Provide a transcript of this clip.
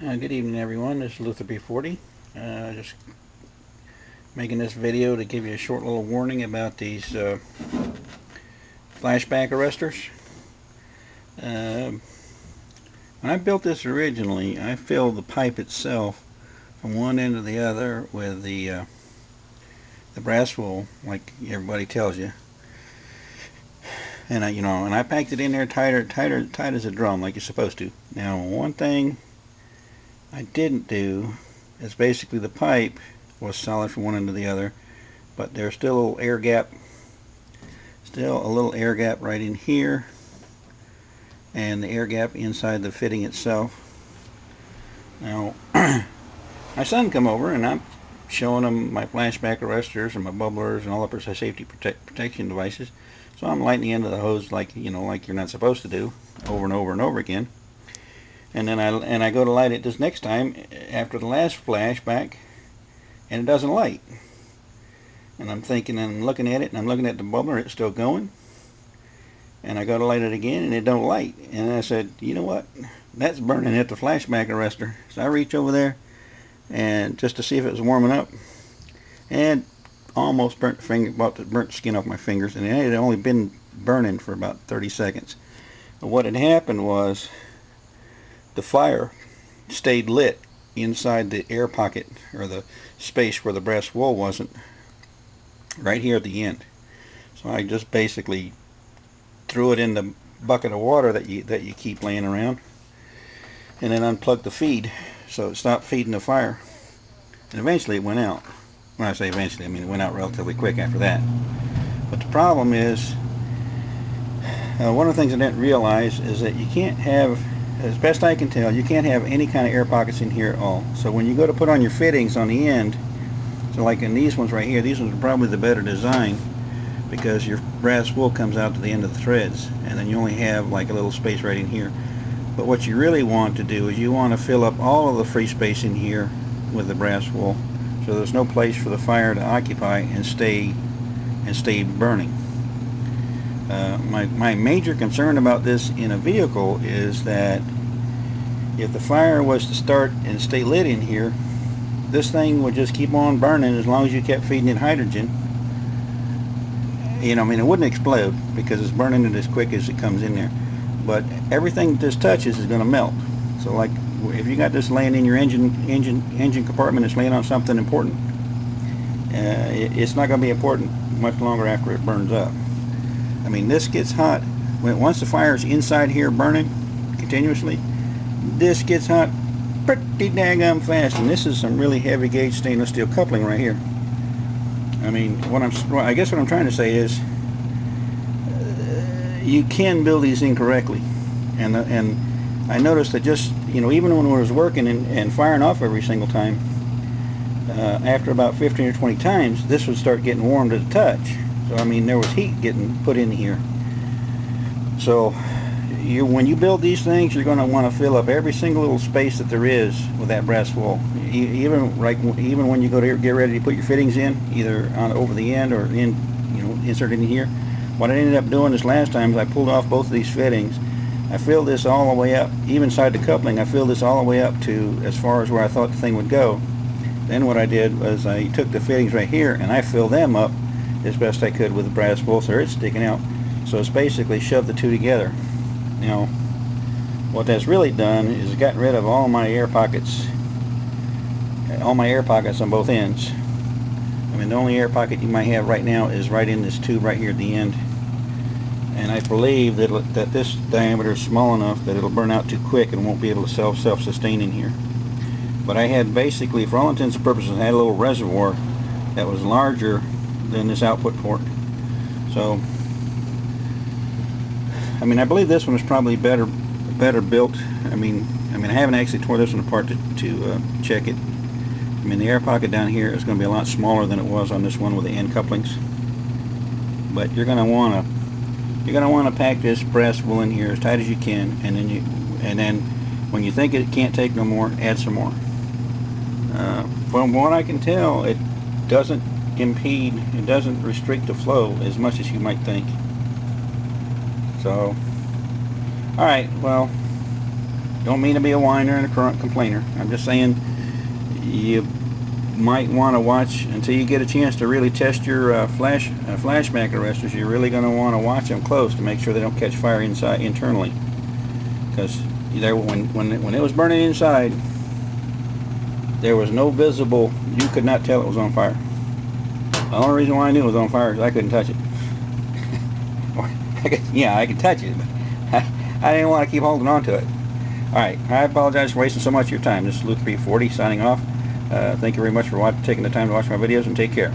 Good evening, everyone. This is Luther B40. Just making this video to give you a short little warning about these flashback arrestors. When I built this originally, I filled the pipe itself from one end to the other with the brass wool, like everybody tells you. And I packed it in there tight as a drum, like you're supposed to. Now, one thing I didn't do is basically the pipe was solid from one end to the other, but there's still a little air gap right in here, and the air gap inside the fitting itself. Now, my son come over and I'm showing him my flashback arrestors and my bubblers and all the safety protection devices. So I'm lighting the end of the hose like you're not supposed to do, over and over and over again. And then I go to light it this next time after the last flashback, and it doesn't light. And I'm thinking, and I'm looking at it, and I'm looking at the bubbler, it's still going. And I go to light it again, and it don't light. And I said, you know what? That's burning at the flashback arrestor. So I reach over there, and just to see if it was warming up, and almost burnt the finger, about to burnt the skin off my fingers, and it had only been burning for about 30 seconds. But what had happened was, the fire stayed lit inside the air pocket, or the space where the brass wool wasn't, right here at the end. So I just basically threw it in the bucket of water that you keep laying around, and then unplugged the feed so it stopped feeding the fire. And eventually it went out. When I say eventually, I mean it went out relatively quick after that. But the problem is, one of the things I didn't realize is that you can't have, as best I can tell, you can't have any kind of air pockets in here at all. So when you go to put on your fittings on the end, so like in these ones right here, these ones are probably the better design, because your brass wool comes out to the end of the threads, and then you only have like a little space right in here. But what you really want to do is you want to fill up all of the free space in here with the brass wool, so there's no place for the fire to occupy and stay burning. My major concern about this in a vehicle is that if the fire was to start and stay lit in here, this thing would just keep on burning as long as you kept feeding it hydrogen. I mean, it wouldn't explode because it's burning it as quick as it comes in there. But everything this touches is going to melt. So like if you got this laying in your engine compartment, it's laying on something important, it's not going to be important much longer after it burns up. I mean, this gets hot. Once the fire's inside here burning continuously, this gets hot pretty daggum fast. And this is some really heavy gauge stainless steel coupling right here. I mean, I guess what I'm trying to say is, you can build these incorrectly. And I noticed that just, even when I was working and firing off every single time, after about 15 or 20 times, this would start getting warm to the touch. So I mean, there was heat getting put in here. So when you build these things, you're going to want to fill up every single little space that there is with that brass wool. Even when you go to get ready to put your fittings in, either over the end or inserted in here. What I ended up doing this last time is I pulled off both of these fittings. I filled this all the way up, even inside the coupling. I filled this all the way up to as far as where I thought the thing would go. Then what I did was I took the fittings right here and I filled them up as best I could with the brass wool, so it's sticking out. So it's basically shoved the two together. Now, what that's really done is gotten rid of all my air pockets on both ends. I mean, the only air pocket you might have right now is right in this tube right here at the end. And I believe that this diameter is small enough that it'll burn out too quick and won't be able to self-sustain in here. But I had basically, for all intents and purposes, I had a little reservoir that was larger than this output port. So, I mean, I believe this one is probably better built. I mean, I haven't actually tore this one apart to check it. I mean, the air pocket down here is going to be a lot smaller than it was on this one with the end couplings. But you're going to want to pack this brass wool in here as tight as you can, and then when you think it can't take no more, add some more. From what I can tell, it doesn't impede, it doesn't restrict the flow as much as you might think. So, alright, well, Don't mean to be a whiner and a current complainer. I'm just saying you might want to watch until you get a chance to really test your flashback arrestors. You're really going to want to watch them close to make sure they don't catch fire inside internally. Because when it was burning inside, there was no visible. You could not tell it was on fire. The only reason why I knew it was on fire is I couldn't touch it. Yeah, I could touch it, but I didn't want to keep holding on to it. Alright, I apologize for wasting so much of your time. This is Luke 340 signing off. Thank you very much for taking the time to watch my videos, and take care.